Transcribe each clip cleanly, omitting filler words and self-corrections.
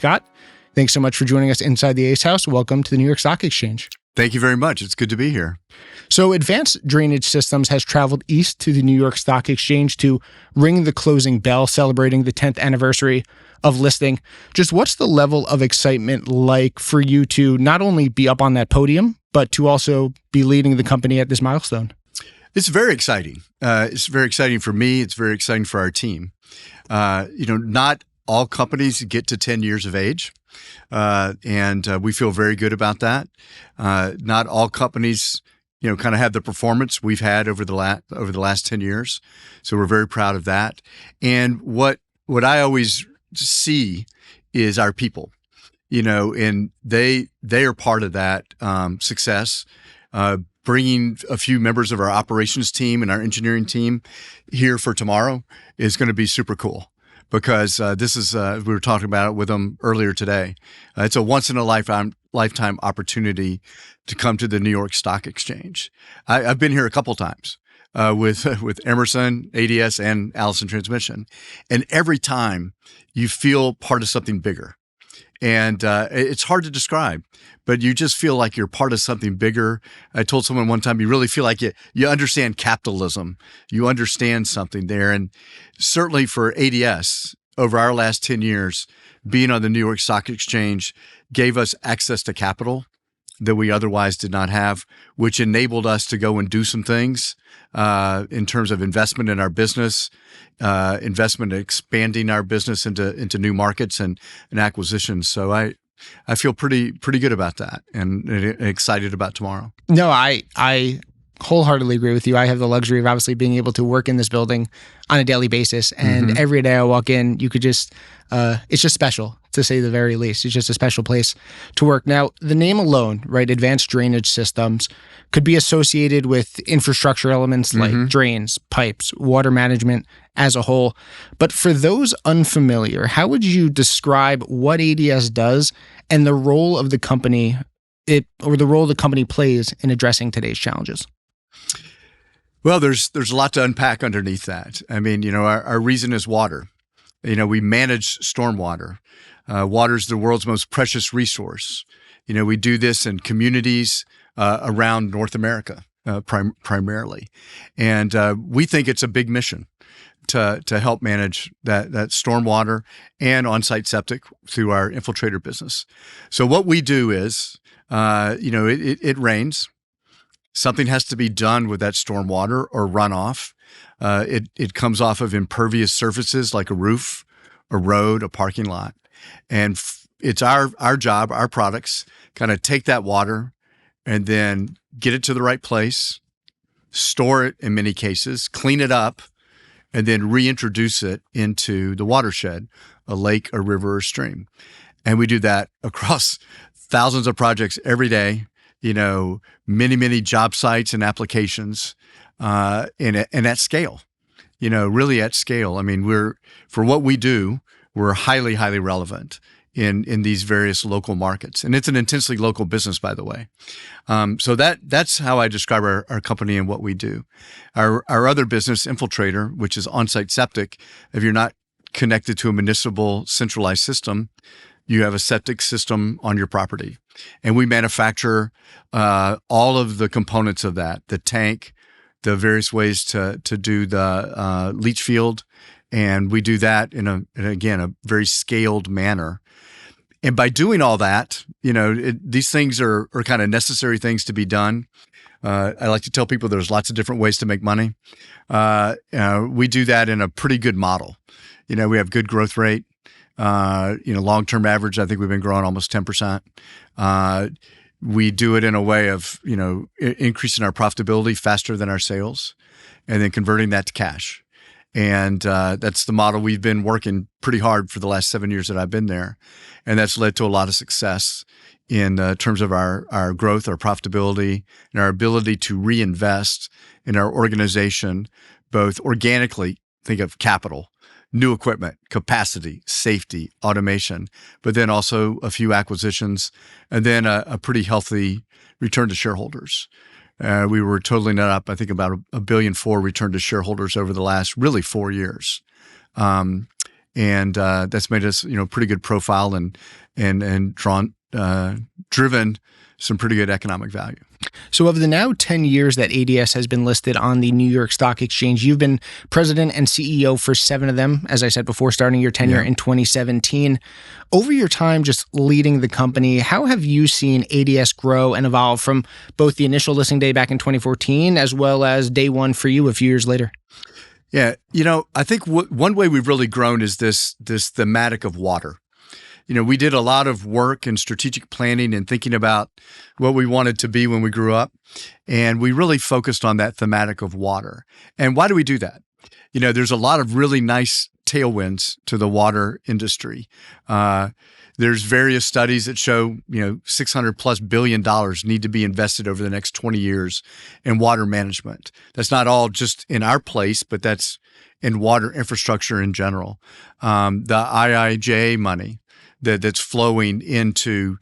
Scott, thanks so much for joining us inside the Ace House. Welcome to the New York Stock Exchange. Thank you very much. It's good to be here. So Advanced Drainage Systems has traveled east to the New York Stock Exchange to ring the closing bell, celebrating the 10th anniversary of listing. Just what's the level of excitement like for you to not only be up on that podium, but to also be leading the company at this milestone? It's very exciting. It's very exciting for me. It's very exciting for our team. Not all companies get to 10 years of age, and we feel very good about that. Not all companies, kind of have the performance we've had over the last 10 years. So we're very proud of that. And what I always see is our people, and they are part of that success. Bringing a few members of our operations team and our engineering team here for tomorrow is going to be super cool because this is, we were talking about it with them earlier today. It's a once in a lifetime opportunity to come to the New York Stock Exchange. I've been here a couple times with Emerson, ADS, and Allison Transmission. And every time you feel part of something bigger. And it's hard to describe, but you just feel like you're part of something bigger. I told someone one time, you really feel like you understand capitalism. You understand something there. And certainly for ADS, over our last 10 years, being on the New York Stock Exchange gave us access to capital that we otherwise did not have, which enabled us to go and do some things in terms of investment in our business, investment in expanding our business into new markets and acquisitions. So I feel pretty good about that and excited about tomorrow. No, I wholeheartily agree with you. I have the luxury of obviously being able to work in this building on a daily basis. And every day I walk in, you could just, it's just special to say the very least. It's just a special place to work. Now, the name alone, right, Advanced Drainage Systems, could be associated with infrastructure elements like drains, pipes, water management as a whole. But for those unfamiliar, how would you describe what ADS does and the role of the company, the role the company plays in addressing today's challenges? Well, there's a lot to unpack underneath that. I mean, our reason is water. We manage stormwater. Water is the world's most precious resource. We do this in communities around North America primarily. And we think it's a big mission to help manage that stormwater and on-site septic through our Infiltrator business. So what we do is, it rains. Something has to be done with that stormwater or runoff. It comes off of impervious surfaces like a roof, a road, a parking lot. And it's our job, our products, kind of take that water and then get it to the right place, store it in many cases, clean it up, and then reintroduce it into the watershed, a lake, a river, or stream. And we do that across thousands of projects every day, many, many job sites and applications, and at scale, really at scale. I mean, for what we do, we're highly, highly relevant in these various local markets. And it's an intensely local business, by the way. So that's how I describe our company and what we do. Our other business, Infiltrator, which is on-site septic, if you're not connected to a municipal centralized system, you have a septic system on your property. And we manufacture all of the components of that, the tank, the various ways to do the leach field. And we do that in a very scaled manner. And by doing all that, these things are kind of necessary things to be done. I like to tell people there's lots of different ways to make money. We do that in a pretty good model. We have good growth rate. Long-term average, I think we've been growing almost 10%. We do it in a way of, increasing our profitability faster than our sales and then converting that to cash. And that's the model we've been working pretty hard for the last 7 years that I've been there. And that's led to a lot of success in terms of our growth, our profitability, and our ability to reinvest in our organization, both organically, think of capital, new equipment, capacity, safety, automation, but then also a few acquisitions, and then a pretty healthy return to shareholders. We were totaling that up, I think, about $1.4 billion return to shareholders over the last really 4 years. and that's made us, pretty good profile and driven some pretty good economic value. So of the now 10 years that ADS has been listed on the New York Stock Exchange, you've been president and CEO for 7 of them, as I said before, starting your tenure in 2017. Over your time just leading the company, how have you seen ADS grow and evolve from both the initial listing day back in 2014 as well as day one for you a few years later? Yeah, I think one way we've really grown is this thematic of water. We did a lot of work in strategic planning and thinking about what we wanted to be when we grew up. And we really focused on that thematic of water. And why do we do that? There's a lot of really nice tailwinds to the water industry. There's various studies that show, $600+ billion need to be invested over the next 20 years in water management. That's not all just in our place, but that's in water infrastructure in general. The IIJA money that's flowing into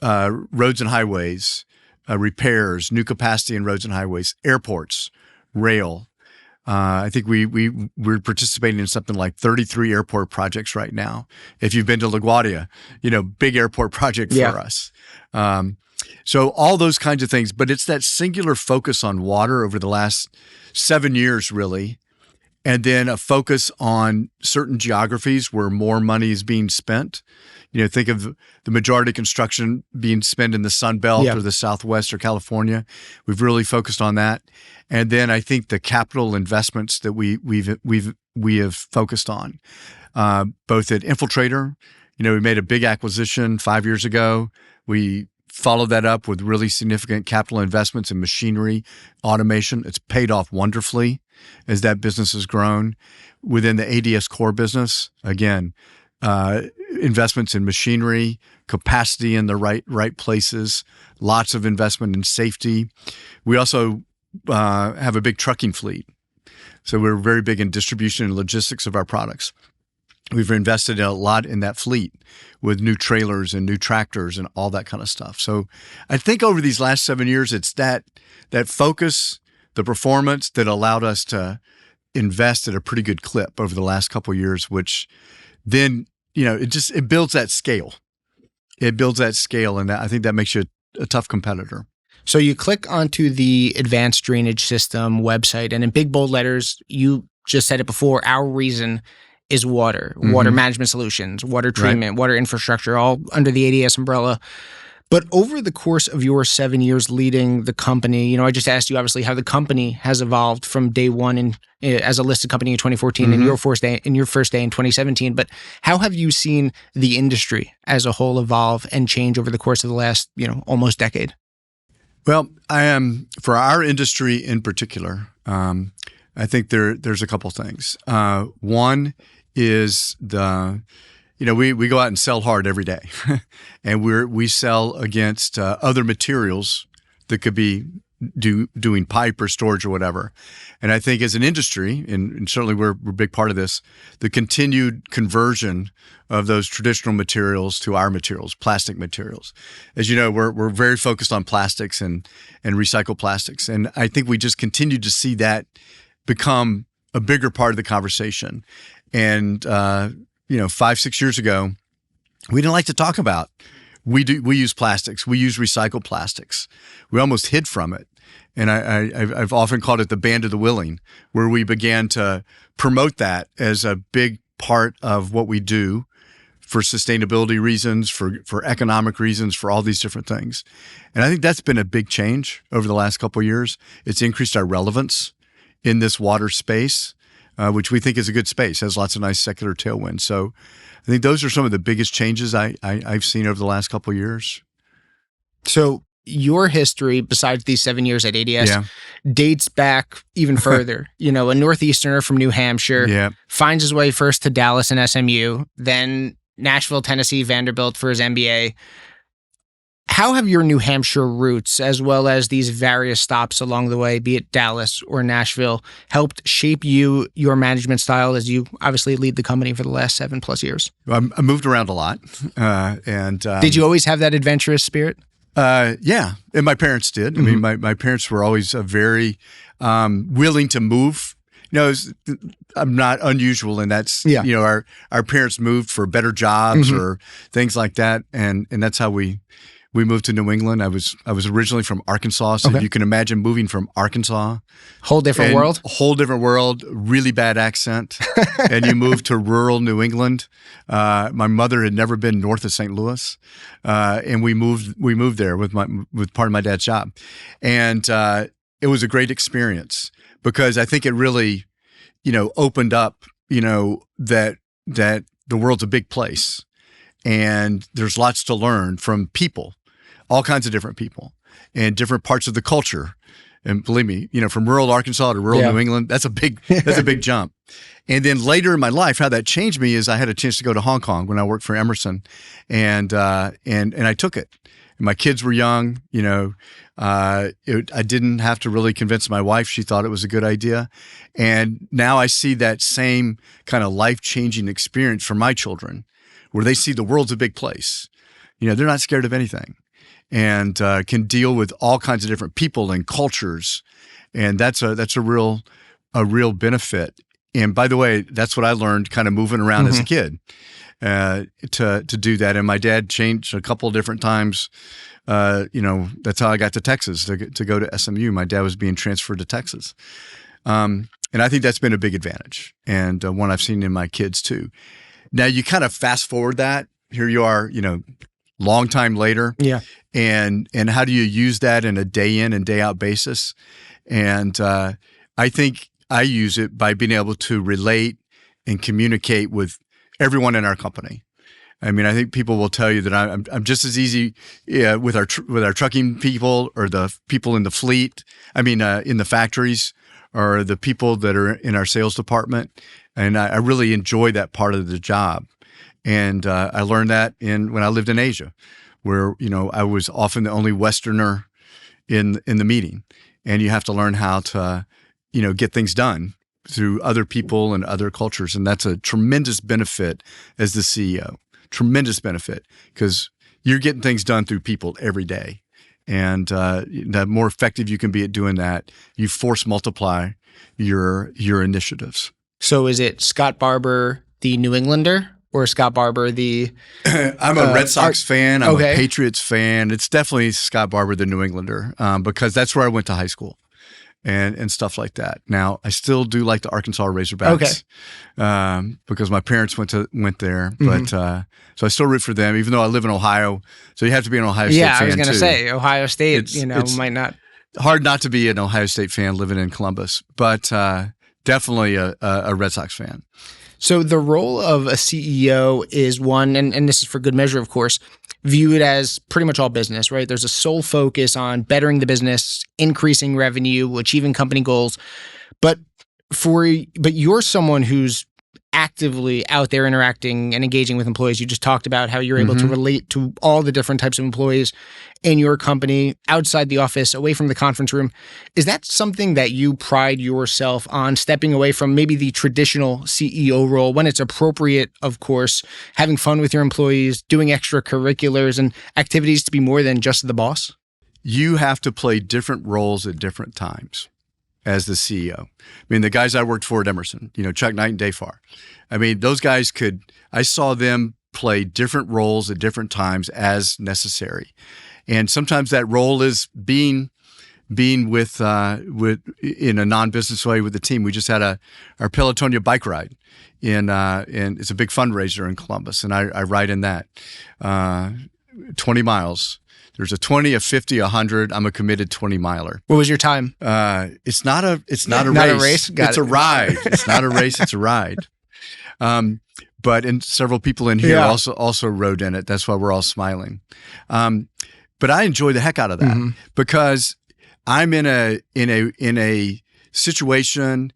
roads and highways, repairs, new capacity in roads and highways, airports, rail. I think we're participating in something like 33 airport projects right now. If you've been to LaGuardia, big airport project for us. So all those kinds of things, but it's that singular focus on water over the last 7 years, really. And then a focus on certain geographies where more money is being spent. Think of the majority of construction being spent in the Sun Belt or the Southwest or California. We've really focused on that. And then I think the capital investments that we have focused on, both at Infiltrator. We made a big acquisition 5 years ago. We followed that up with really significant capital investments in machinery, automation. It's paid off wonderfully as that business has grown. Within the ADS core business, again, investments in machinery, capacity in the right places, lots of investment in safety. We also have a big trucking fleet. So we're very big in distribution and logistics of our products. We've invested a lot in that fleet with new trailers and new tractors and all that kind of stuff. So I think over these last 7 years, it's that focus, the performance that allowed us to invest at a pretty good clip over the last couple of years, which then, it builds that scale. It builds that scale, and I think that makes you a tough competitor. So you click onto the Advanced Drainage System website, and in big bold letters, you just said it before, our reason is water, water management solutions, water treatment, water infrastructure, all under the ADS umbrella. But over the course of your 7 years leading the company, I just asked you obviously how the company has evolved from day one as a listed company in 2014 and your first day in 2017. But how have you seen the industry as a whole evolve and change over the course of the last, almost decade? Well, for our industry in particular, I think there's a couple things. One is we go out and sell hard every day, and we sell against other materials that could be doing pipe or storage or whatever. And I think as an industry, and certainly we're a big part of this, the continued conversion of those traditional materials to our materials, plastic materials. As you know, we're very focused on plastics and recycled plastics, and I think we just continue to see that become a bigger part of the conversation. And 5-6 years ago, we didn't like to talk about. We use plastics. We use recycled plastics. We almost hid from it. And I've often called it the band of the willing, where we began to promote that as a big part of what we do for sustainability reasons, for economic reasons, for all these different things. And I think that's been a big change over the last couple of years. It's increased our relevance in this water space, which we think is a good space, has lots of nice secular tailwinds. So I think those are some of the biggest changes I've seen over the last couple of years. So your history, besides these 7 years at ADS, dates back even further. A Northeasterner from New Hampshire finds his way first to Dallas and SMU, then Nashville, Tennessee, Vanderbilt for his MBA. How have your New Hampshire roots, as well as these various stops along the way, be it Dallas or Nashville, helped shape your management style as you obviously lead the company for the last 7+ years? I moved around a lot. Did you always have that adventurous spirit? Yeah, and my parents did. I mean, my parents were always very willing to move I'm not unusual, and that's our parents moved for better jobs or things like that, and that's how we moved to New England. I was originally from Arkansas, so you can imagine moving from Arkansas, whole different world, really bad accent, and you moved to rural New England. My mother had never been north of St. Louis, and we moved there with part of my dad's job, and it was a great experience because I think it really, opened up, that the world's a big place, and there's lots to learn from people. All kinds of different people and different parts of the culture. And believe me, from rural Arkansas to rural New England, that's a big jump. And then later in my life, how that changed me is I had a chance to go to Hong Kong when I worked for Emerson, and I took it. And my kids were young, I didn't have to really convince my wife. She thought it was a good idea. And now I see that same kind of life-changing experience for my children where they see the world's a big place. They're not scared of anything. And can deal with all kinds of different people and cultures, and that's a real benefit. And by the way, that's what I learned kind of moving around as a kid to do that. And my dad changed a couple of different times. That's how I got to Texas to go to SMU. My dad was being transferred to Texas, and I think that's been a big advantage and one I've seen in my kids too. Now you kind of fast forward that. Here you are, long time later. Yeah. And how do you use that in a day in and day out basis? And I think I use it by being able to relate and communicate with everyone in our company. I mean, I think people will tell you that I'm just as easy with our trucking people or the people in the fleet. I mean, in the factories or the people that are in our sales department. And I really enjoy that part of the job. And I learned that when I lived in Asia, where I was often the only Westerner in the meeting, and you have to learn how to get things done through other people and other cultures, and that's a tremendous benefit as the CEO. Tremendous benefit because you're getting things done through people every day, and the more effective you can be at doing that, you force multiply your initiatives. So, is it Scott Barbour, the New Englander? Or Scott Barbour, I'm a Red Sox fan. I'm a Patriots fan. It's definitely Scott Barbour, the New Englander, because that's where I went to high school and stuff like that. Now, I still do like the Arkansas Razorbacks because my parents went there. But so I still root for them, even though I live in Ohio. So you have to be an Ohio State fan, too. Yeah, I was going to say, Ohio State, it's might not. Hard not to be an Ohio State fan living in Columbus, but definitely a Red Sox fan. So the role of a CEO is one, and this is for good measure, of course, viewed as pretty much all business, right? There's a sole focus on bettering the business, increasing revenue, achieving company goals. But you're someone who's actively out there interacting and engaging with employees. You just talked about how you're able to relate to all the different types of employees in your company, outside the office, away from the conference room. Is that something that you pride yourself on, stepping away from maybe the traditional CEO role when it's appropriate, of course, having fun with your employees, doing extracurriculars and activities to be more than just the boss? You have to play different roles at different times as the CEO. I mean, the guys I worked for at Emerson, Chuck Knight and Dave Farr. I mean, those guys I saw them play different roles at different times as necessary. And sometimes that role is being with in a non-business way with the team. We just had our Pelotonia bike ride and it's a big fundraiser in Columbus, and I ride in that 20 miles. There's a 20, a 50, a 100. I'm a committed 20 miler. What was your time? It's not a race. Not a race? It's a ride. It's not a race. It's a ride. But several people in here also rode in it. That's why we're all smiling. But I enjoy the heck out of that because I'm in a situation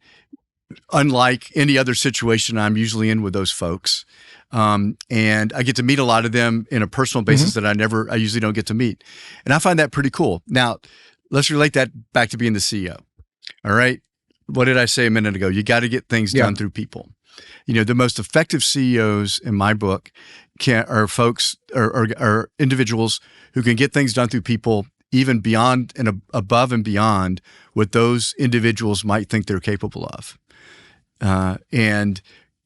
unlike any other situation I'm usually in with those folks. And I get to meet a lot of them in a personal basis that I usually don't get to meet. And I find that pretty cool. Now, let's relate that back to being the CEO. All right. What did I say a minute ago? You got to get things done through people. The most effective CEOs in my book are folks or individuals who can get things done through people even beyond and above and beyond what those individuals might think they're capable of. And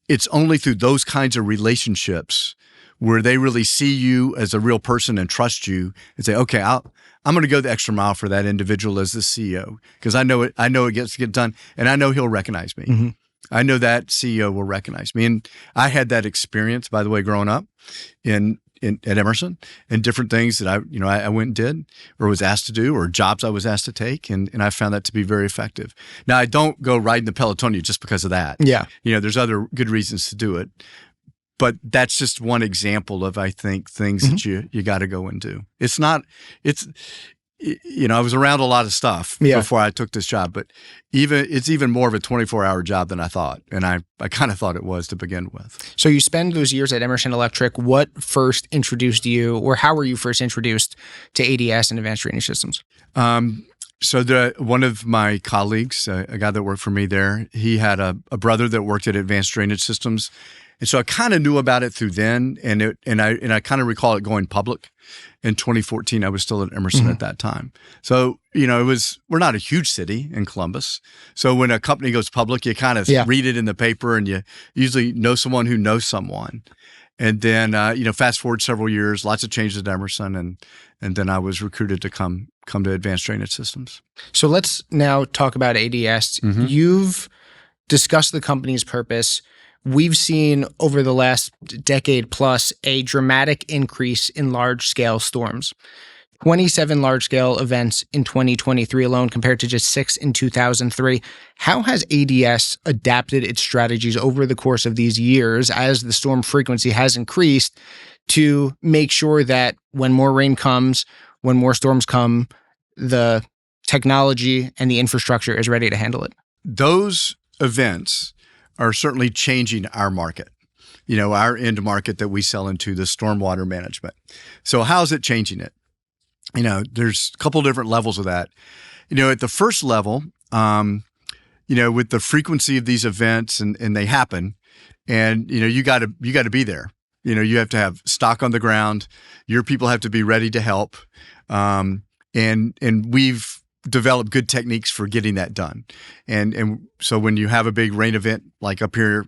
it's only through those kinds of relationships where they really see you as a real person and trust you and say, okay, I'm going to go the extra mile for that individual as the CEO because I know it gets to get done, and I know he'll recognize me. Mm-hmm. I know that CEO will recognize me. And I had that experience, by the way, growing up at Emerson, and different things that I went and did or was asked to do, or jobs I was asked to take. And I found that to be very effective. Now, I don't go riding the Pelotonia just because of that. Yeah. There's other good reasons to do it. But that's just one example of, I think, things that you got to go and do. I was around a lot of stuff before I took this job, but it's even more of a 24-hour job than I thought. And I kind of thought it was to begin with. So you spend those years at Emerson Electric. What first introduced you, or how were you first introduced to ADS and advanced drainage systems? So one of my colleagues, a guy that worked for me there, he had a brother that worked at Advanced Drainage Systems. And so I kind of knew about it through then, and I kind of recall it going public in 2014. I was still at Emerson at that time. So, we're not a huge city in Columbus. So when a company goes public, you kind of read it in the paper, and you usually know someone who knows someone. And then, fast forward several years, lots of changes at Emerson, and then I was recruited to come to Advanced Drainage Systems. So let's now talk about ADS. Mm-hmm. You've discussed the company's purpose. We've seen over the last decade plus a dramatic increase in large-scale storms. 27 large-scale events in 2023 alone compared to just 6 in 2003. How has ADS adapted its strategies over the course of these years as the storm frequency has increased to make sure that when more rain comes, when more storms come, the technology and the infrastructure is ready to handle it? Those events are certainly changing our market, our end market that we sell into, the stormwater management. So how is it changing it? There's a couple different levels of that. At the first level, with the frequency of these events and they happen, and you got to be there. You have to have stock on the ground. Your people have to be ready to help, and we've develop good techniques for getting that done. And so when you have a big rain event like up here,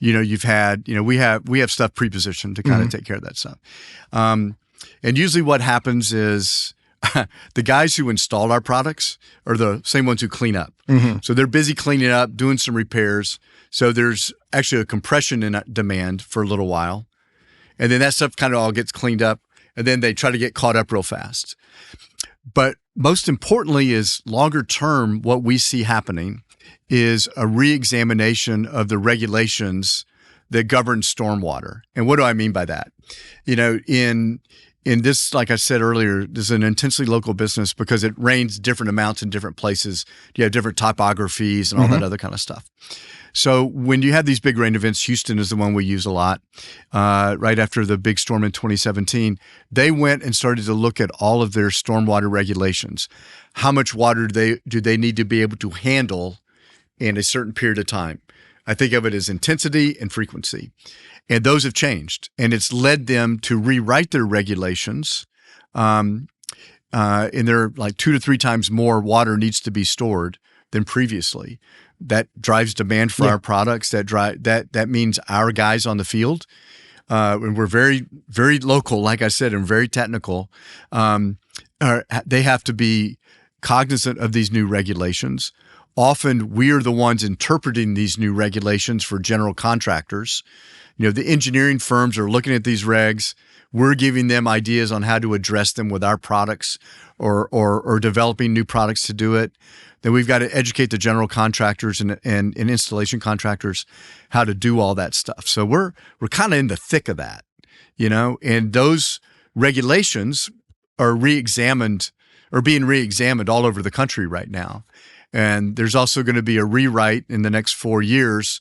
you've had, we have stuff pre-positioned to kind of take care of that stuff. And usually what happens is the guys who installed our products are the same ones who clean up. Mm-hmm. So they're busy cleaning up, doing some repairs. So there's actually a compression in demand for a little while. And then that stuff kind of all gets cleaned up, and then they try to get caught up real fast. But most importantly is longer term, what we see happening is a reexamination of the regulations that govern stormwater. And what do I mean by that? In this, like I said earlier, this is an intensely local business because it rains different amounts in different places. You have different topographies and all that other kind of stuff. So when you have these big rain events, Houston is the one we use a lot. Right after the big storm in 2017, they went and started to look at all of their stormwater regulations. How much water do they need to be able to handle in a certain period of time? I think of it as intensity and frequency. And those have changed. And it's led them to rewrite their regulations. And they're like 2 to 3 times more water needs to be stored than previously. That drives demand for our products. That means our guys on the field, and we're very, very local, like I said, and very technical. They have to be cognizant of these new regulations. Often we are the ones interpreting these new regulations for general contractors. The engineering firms are looking at these regs. We're giving them ideas on how to address them with our products or developing new products to do it. Then we've got to educate the general contractors and installation contractors how to do all that stuff. So we're kind of in the thick of that, and those regulations are being reexamined all over the country right now. And there's also going to be a rewrite in the next 4 years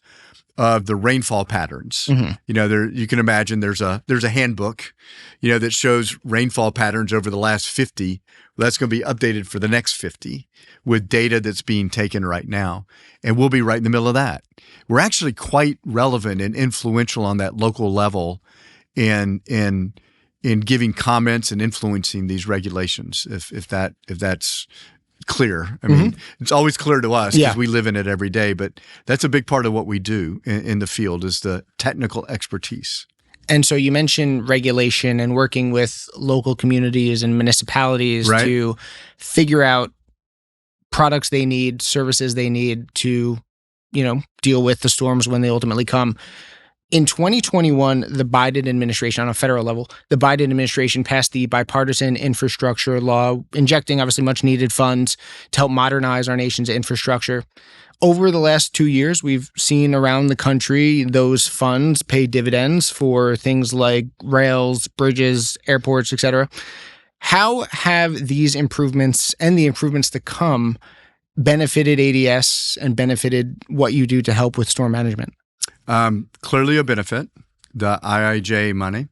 of the rainfall patterns. Mm-hmm. You can imagine there's a handbook, that shows rainfall patterns over the last 50. Well, that's going to be updated for the next 50 with data that's being taken right now. And we'll be right in the middle of that. We're actually quite relevant and influential on that local level in giving comments and influencing these regulations. If that's clear. I mean, it's always clear to us because we live in it every day, but that's a big part of what we do in the field is the technical expertise. And so you mentioned regulation and working with local communities and municipalities to figure out products they need, services they need to, deal with the storms when they ultimately come. In 2021, the Biden administration, on a federal level, the Biden administration passed the bipartisan infrastructure law, injecting obviously much needed funds to help modernize our nation's infrastructure. Over the last 2 years, we've seen around the country those funds pay dividends for things like rails, bridges, airports, et cetera. How have these improvements and the improvements to come benefited ADS and benefited what you do to help with storm management? Clearly a benefit, the IIJA money.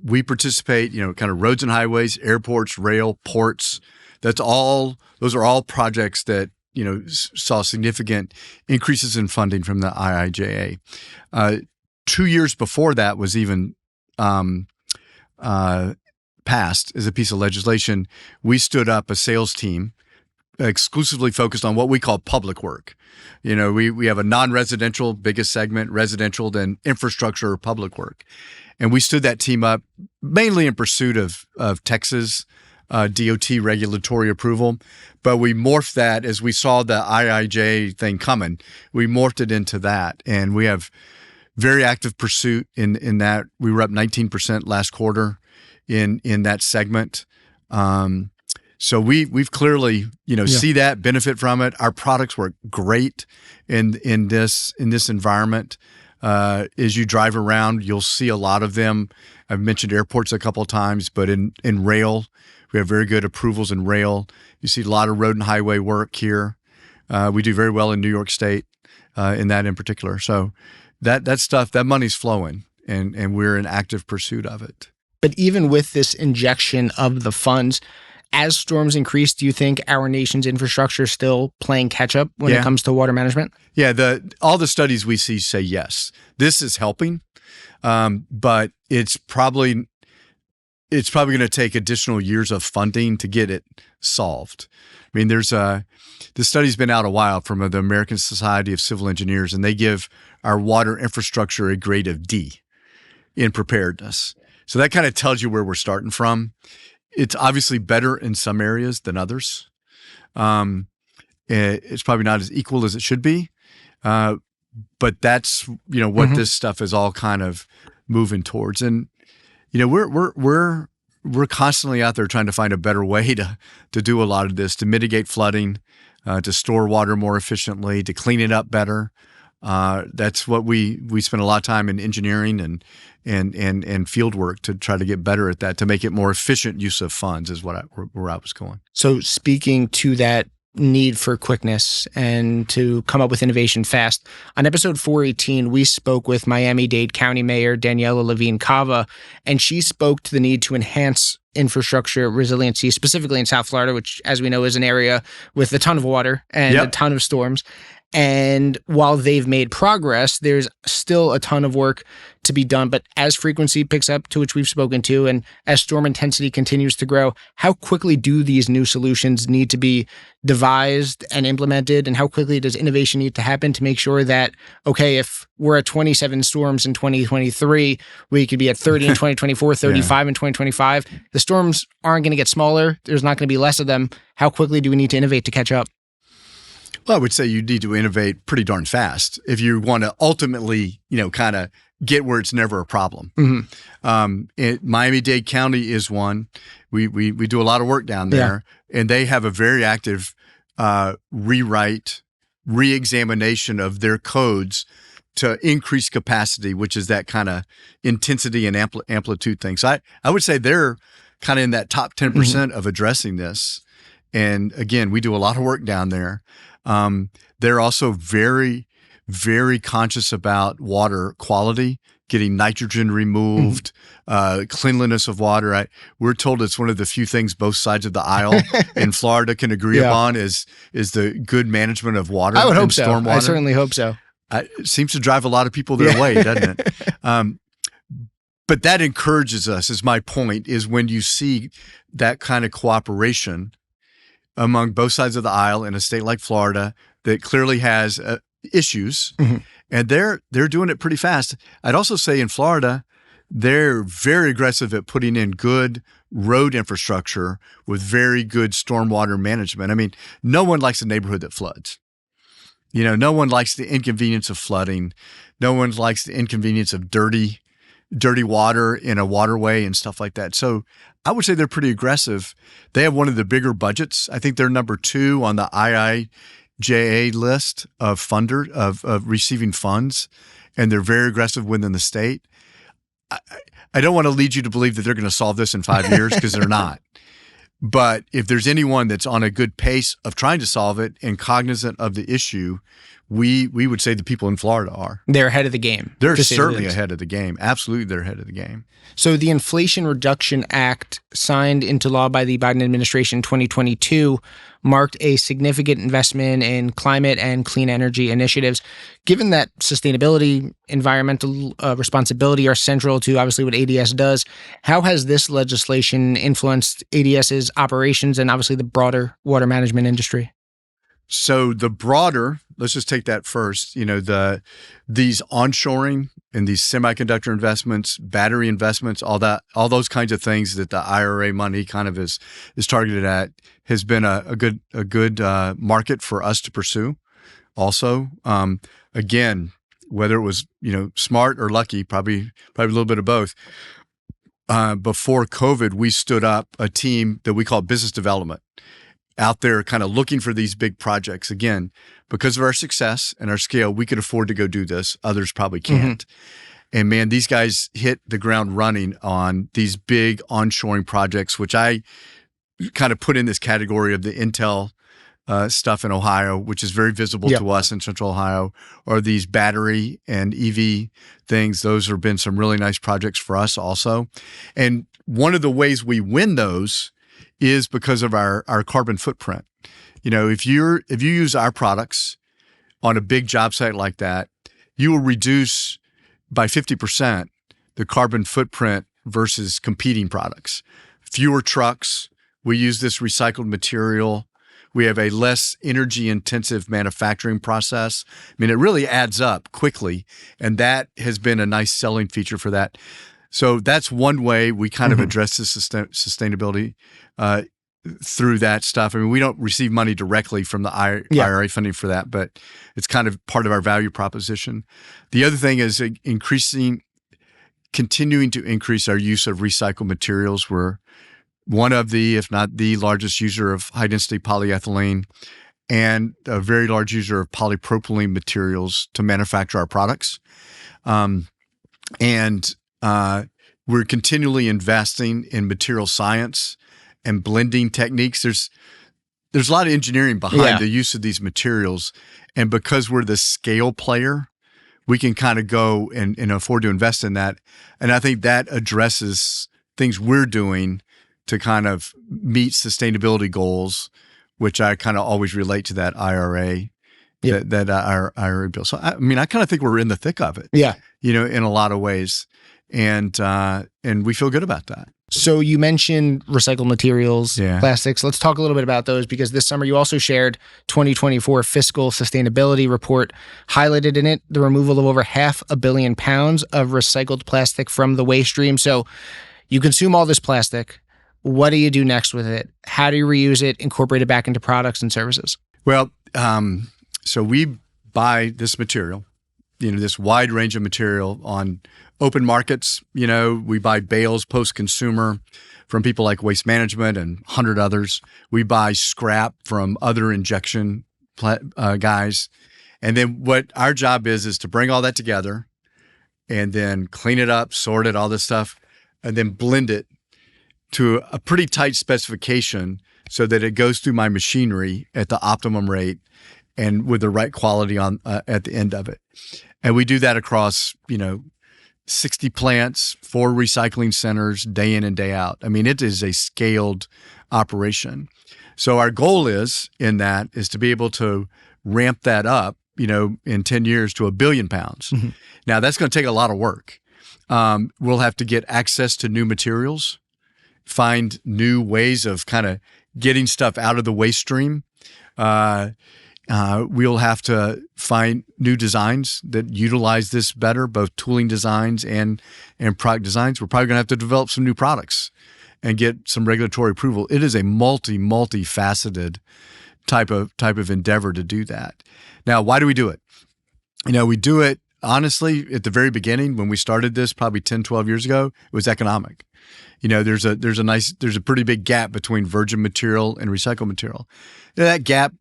We participate, kind of roads and highways, airports, rail, ports. Those are all projects that, saw significant increases in funding from the IIJA. 2 years before that was even passed as a piece of legislation. We stood up a sales team exclusively focused on what we call public work. We have a non-residential, biggest segment, residential, then infrastructure or public work. And we stood that team up mainly in pursuit of Texas DOT regulatory approval. But we morphed that as we saw the IIJ thing coming. We morphed it into that. And we have very active pursuit in that. We were up 19% last quarter in that segment. So we've clearly, see that, benefit from it. Our products work great in this environment. As you drive around, you'll see a lot of them. I've mentioned airports a couple of times, but in rail, we have very good approvals in rail. You see a lot of road and highway work here. We do very well in New York State in that in particular. So that stuff, that money's flowing, and we're in active pursuit of it. But even with this injection of the funds, as storms increase, do you think our nation's infrastructure is still playing catch up when it comes to water management? Yeah, all the studies we see say yes. This is helping, but it's probably going to take additional years of funding to get it solved. I mean, this study's been out a while from the American Society of Civil Engineers, and they give our water infrastructure a grade of D in preparedness. So that kind of tells you where we're starting from. It's obviously better in some areas than others. It's probably not as equal as it should be, but that's what this stuff is all kind of moving towards. And we're constantly out there trying to find a better way to do a lot of this, to mitigate flooding, to store water more efficiently, to clean it up better. That's what we spend a lot of time in engineering and field work to try to get better at that, to make it more efficient use of funds is where I was going. So speaking to that need for quickness and to come up with innovation fast, on episode 418, we spoke with Miami-Dade County Mayor Daniela Levine Cava, and she spoke to the need to enhance infrastructure resiliency, specifically in South Florida, which, as we know, is an area with a ton of water and a ton of storms. And while they've made progress, there's still a ton of work to be done. But as frequency picks up, to which we've spoken to, and as storm intensity continues to grow, how quickly do these new solutions need to be devised and implemented? And how quickly does innovation need to happen to make sure that, okay, if we're at 27 storms in 2023, we could be at 30 in 2024, 35 in 2025. The storms aren't going to get smaller. There's not going to be less of them. How quickly do we need to innovate to catch up? Well, I would say you need to innovate pretty darn fast if you want to ultimately, kind of get where it's never a problem. Miami-Dade County is one. We do a lot of work down there, and they have a very active re-examination of their codes to increase capacity, which is that kind of intensity and amplitude thing. So I would say they're kind of in that top 10% of addressing this. And again, we do a lot of work down there. They're also very, very conscious about water quality, getting nitrogen removed, cleanliness of water. We're told it's one of the few things both sides of the aisle in Florida can agree upon is the good management of water. I would hope so. Stormwater. I certainly hope so. It seems to drive a lot of people their way, doesn't it? But that encourages us, is my point, is when you see that kind of cooperation among both sides of the aisle in a state like Florida that clearly has issues, and they're doing it pretty fast. I'd also say in Florida, they're very aggressive at putting in good road infrastructure with very good stormwater management. I mean, no one likes a neighborhood that floods. No one likes the inconvenience of flooding. No one likes the inconvenience of dirty water in a waterway and stuff like that. So I would say they're pretty aggressive. They have one of the bigger budgets. I think they're number 2 on the IIJA list of of receiving funds, and they're very aggressive within the state. I don't want to lead you to believe that they're going to solve this in 5 years, because they're not. But if there's anyone that's on a good pace of trying to solve it and cognizant of the issue, we would say the people in Florida are. They're ahead of the game. They're certainly ahead of the game. Absolutely, they're ahead of the game. So the Inflation Reduction Act, signed into law by the Biden administration in 2022, marked a significant investment in climate and clean energy initiatives. Given that sustainability, environmental responsibility are central to obviously what ADS does, how has this legislation influenced ADS's operations and obviously the broader water management industry? So the broader, let's just take that first, these onshoring and these semiconductor investments, battery investments, all those kinds of things that the IRA money kind of is targeted at, has been a good market for us to pursue. Also, again, whether it was smart or lucky, probably a little bit of both. Before COVID, we stood up a team that we call business development, out there kind of looking for these big projects. Again, because of our success and our scale, we could afford to go do this. Others probably can't. And man, these guys hit the ground running on these big onshoring projects, which I kind of put in this category of the Intel stuff in Ohio, which is very visible to us in Central Ohio, or these battery and EV things. Those have been some really nice projects for us also. And one of the ways we win those is because of our carbon footprint. If you use our products on a big job site like that, you will reduce by 50% the carbon footprint versus competing products. Fewer trucks. We use this recycled material. We have a less energy-intensive manufacturing process. I mean, it really adds up quickly, and that has been a nice selling feature for that. So that's one way we kind of address the sustainability through that stuff. I mean, we don't receive money directly from the IRA funding for that, but it's kind of part of our value proposition. The other thing is continuing to increase our use of recycled materials. We're one of the, if not the largest user of high-density polyethylene and a very large user of polypropylene materials to manufacture our products. We're continually investing in material science and blending techniques. There's a lot of engineering behind the use of these materials. And because we're the scale player, we can kind of go and afford to invest in that. And I think that addresses things we're doing to kind of meet sustainability goals, which I kind of always relate to that IRA, that our IRA bill. So, I mean, I kind of think we're in the thick of it, in a lot of ways. And we feel good about that. So you mentioned recycled materials, plastics. Let's talk a little bit about those, because this summer you also shared 2024 fiscal sustainability report, highlighted in it the removal of over 500 million pounds of recycled plastic from the waste stream. So you consume all this plastic. What do you do next with it? How do you reuse it, incorporate it back into products and services? Well, so we buy this material, this wide range of material on open markets. We buy bales post-consumer from people like Waste Management and 100 others. We buy scrap from other injection guys. And then what our job is to bring all that together and then clean it up, sort it, all this stuff, and then blend it to a pretty tight specification so that it goes through my machinery at the optimum rate and with the right quality on at the end of it. And we do that across, 60 plants, 4 recycling centers, day in and day out. I mean, it is a scaled operation. So our goal is to be able to ramp that up, in 10 years to 1 billion pounds. Now, that's going to take a lot of work. We'll have to get access to new materials, find new ways of kind of getting stuff out of the waste stream. We'll have to find new designs that utilize this better, both tooling designs and product designs. We're probably going to have to develop some new products and get some regulatory approval. It is a multifaceted type of endeavor to do that. Now, why do we do it? We do it honestly at the very beginning when we started this, probably 10, 12 years ago. It was economic. There's a pretty big gap between virgin material and recycled material. That gap,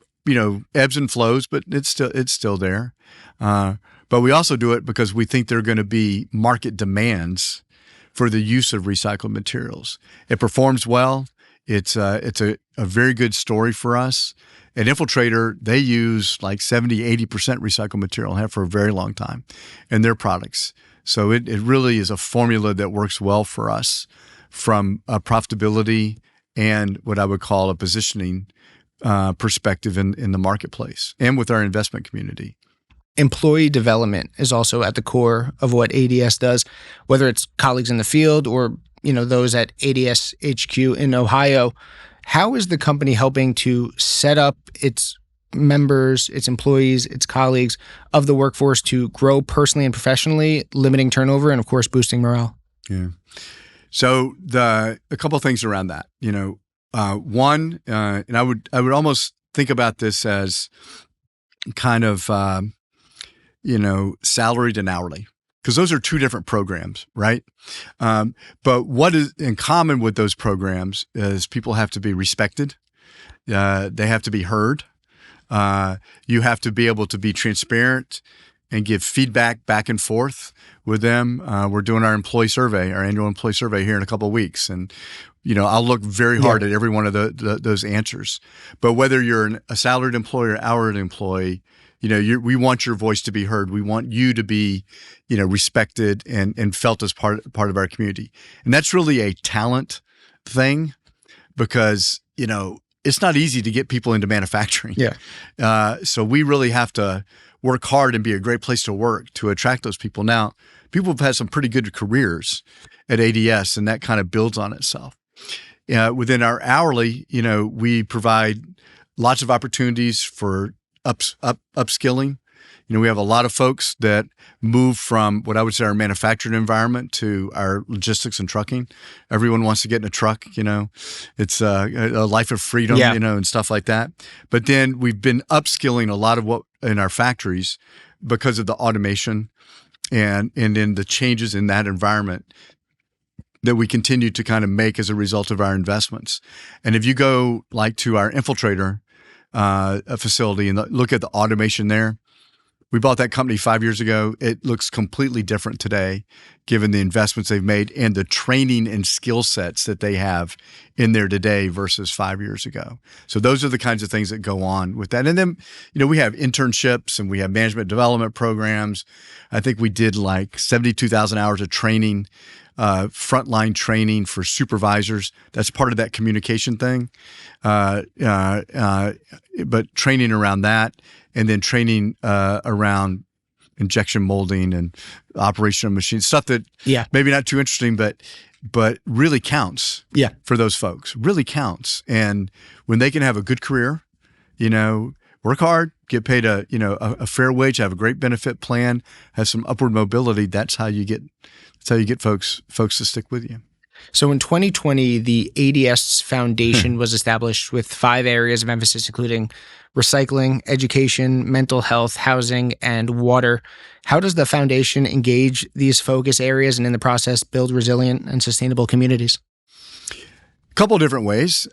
ebbs and flows, but it's still there. But we also do it because we think there are going to be market demands for the use of recycled materials. It performs well. It's a very good story for us. At Infiltrator, they use like 70, 80% recycled material and have for a very long time in their products. So it really is a formula that works well for us from a profitability and what I would call a positioning perspective in the marketplace and with our investment community. Employee development is also at the core of what ADS does, whether it's colleagues in the field or those at ADS HQ in Ohio. How is the company helping to set up its members, its employees, its colleagues of the workforce to grow personally and professionally, limiting turnover, and of course, boosting morale? Yeah. So a couple of things around that. One, and I would almost think about this as kind of salaried and hourly, because those are two different programs, right? But what is in common with those programs is people have to be respected. They have to be heard. You have to be able to be transparent and give feedback back and forth with them. We're doing our annual employee survey here in a couple of weeks. And, I'll look very hard at every one of those answers. But whether you're a salaried employee or hourly employee, we want your voice to be heard. We want you to be, respected and felt as part of our community. And that's really a talent thing because, it's not easy to get people into manufacturing. Yeah. So we really have to work hard and be a great place to work to attract those people. Now, people have had some pretty good careers at ADS, and that kind of builds on itself. Within our hourly, we provide lots of opportunities for upskilling. We have a lot of folks that move from what I would say our manufacturing environment to our logistics and trucking. Everyone wants to get in a truck, it's a life of freedom, and stuff like that. But then we've been upskilling a lot of what in our factories because of the automation and then the changes in that environment that we continue to kind of make as a result of our investments. And if you go like to our Infiltrator facility and look at the automation there, we bought that company 5 years ago. It looks completely different today, given the investments they've made and the training and skill sets that they have in there today versus 5 years ago. So those are the kinds of things that go on with that. And then, we have internships and we have management development programs. I think we did like 72,000 hours of training, frontline training for supervisors. That's part of that communication thing. But training around that. And then training around injection molding and operation of machines, stuff that maybe not too interesting, but really counts for those folks, really counts. And when they can have a good career, work hard, get paid a fair wage, have a great benefit plan, have some upward mobility, that's how you get folks to stick with you. So in 2020, the ADS Foundation was established with 5 areas of emphasis, including recycling, education, mental health, housing, and water. How does the foundation engage these focus areas and in the process build resilient and sustainable communities? A couple of different ways.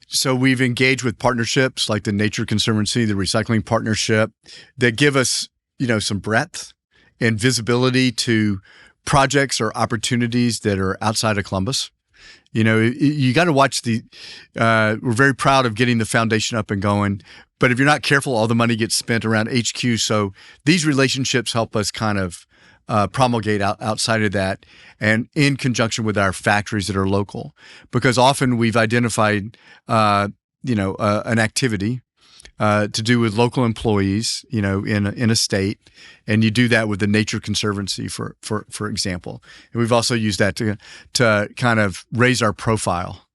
So we've engaged with partnerships like the Nature Conservancy, the Recycling Partnership, that give us, some breadth and visibility to projects or opportunities that are outside of Columbus. You got to watch we're very proud of getting the foundation up and going, but if you're not careful, all the money gets spent around HQ. So these relationships help us kind of promulgate outside of that and in conjunction with our factories that are local, because often we've identified, an activity to do with local employees, in a state, and you do that with the Nature Conservancy, for example. And we've also used that to kind of raise our profile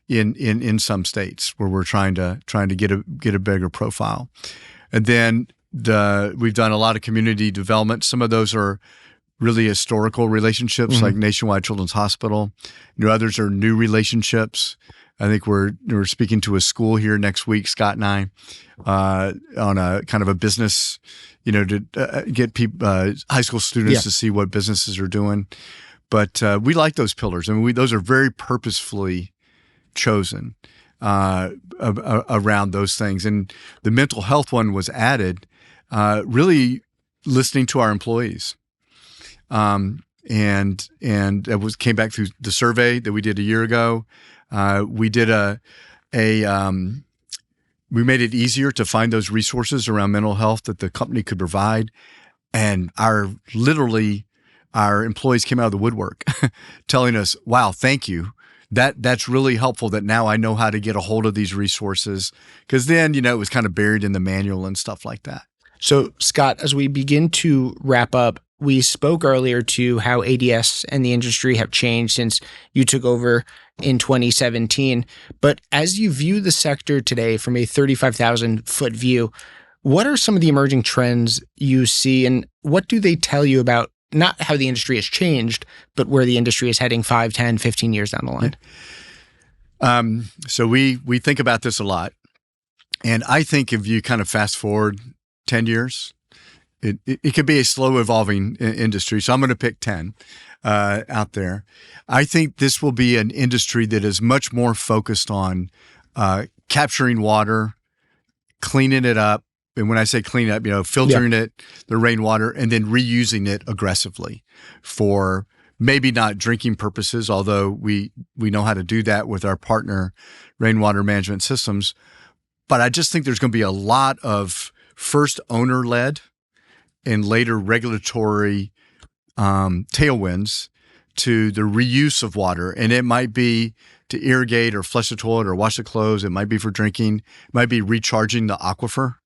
in some states where we're trying to get a bigger profile. And then we've done a lot of community development. Some of those are really historical relationships, like Nationwide Children's Hospital. Others are new relationships. I think we're speaking to a school here next week, Scott and I, on a kind of a business, to get people, high school students to see what businesses are doing. But we like those pillars. I mean, those are very purposefully chosen around those things. And the mental health one was added, really listening to our employees. And it came back through the survey that we did a year ago. We did we made it easier to find those resources around mental health that the company could provide. And our employees came out of the woodwork telling us, wow, thank you. That's really helpful that now I know how to get a hold of these resources. Because then, it was kind of buried in the manual and stuff like that. So, Scott, as we begin to wrap up, we spoke earlier to how ADS and the industry have changed since you took over in 2017. But as you view the sector today from a 35,000-foot view, what are some of the emerging trends you see, and what do they tell you about not how the industry has changed, but where the industry is heading 5, 10, 15 years down the line? So we think about this a lot. And I think if you kind of fast forward 10 years, it could be a slow evolving industry. So I'm going to pick 10 out there. I think this will be an industry that is much more focused on capturing water, cleaning it up. And when I say clean up, filtering it, the rainwater, and then reusing it aggressively for maybe not drinking purposes, although we know how to do that with our partner rainwater management systems. But I just think there's going to be a lot of first owner-led and later regulatory tailwinds to the reuse of water. And it might be to irrigate or flush the toilet or wash the clothes. It might be for drinking. It might be recharging the aquifer.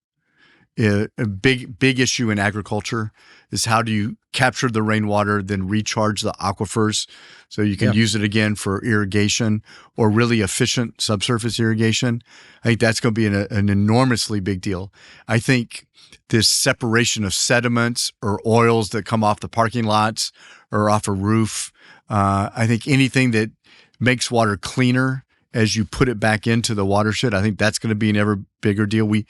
A big issue in agriculture is how do you capture the rainwater, then recharge the aquifers so you can use it again for irrigation or really efficient subsurface irrigation. I think that's going to be an enormously big deal. I think this separation of sediments or oils that come off the parking lots or off a roof, I think anything that makes water cleaner as you put it back into the watershed, I think that's going to be an ever bigger deal. We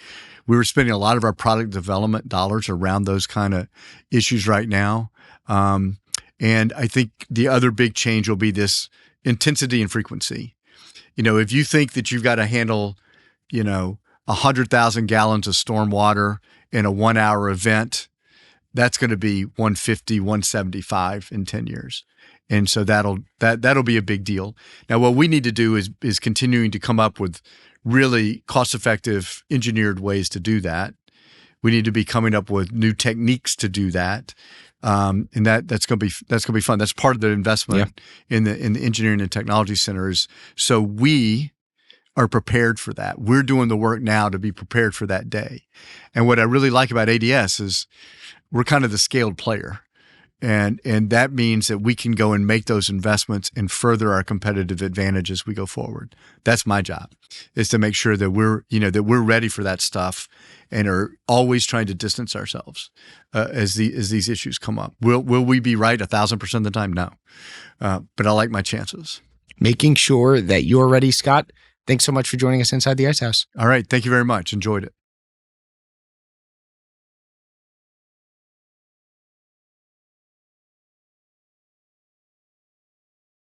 were spending a lot of our product development dollars around those kind of issues right now. And I think the other big change will be this intensity and frequency. If you think that you've got to handle, 100,000 gallons of storm water in a 1-hour event, that's going to be 150, 175 in 10 years. And so that'll be a big deal. Now, what we need to do is continuing to come up with really cost-effective engineered ways to do that. We need to be coming up with new techniques to do that. And that's going to be fun. That's part of the investment in the engineering and technology centers. So we are prepared for that. We're doing the work now to be prepared for that day. And what I really like about ADS is we're kind of the scaled player. And that means that we can go and make those investments and further our competitive advantage as we go forward. That's my job, is to make sure that we're ready for that stuff and are always trying to distance ourselves as these issues come up. Will we be right 1,000% of the time? No. But I like my chances. Making sure that you're ready, Scott. Thanks so much for joining us inside the Ice House. All right. Thank you very much. Enjoyed it.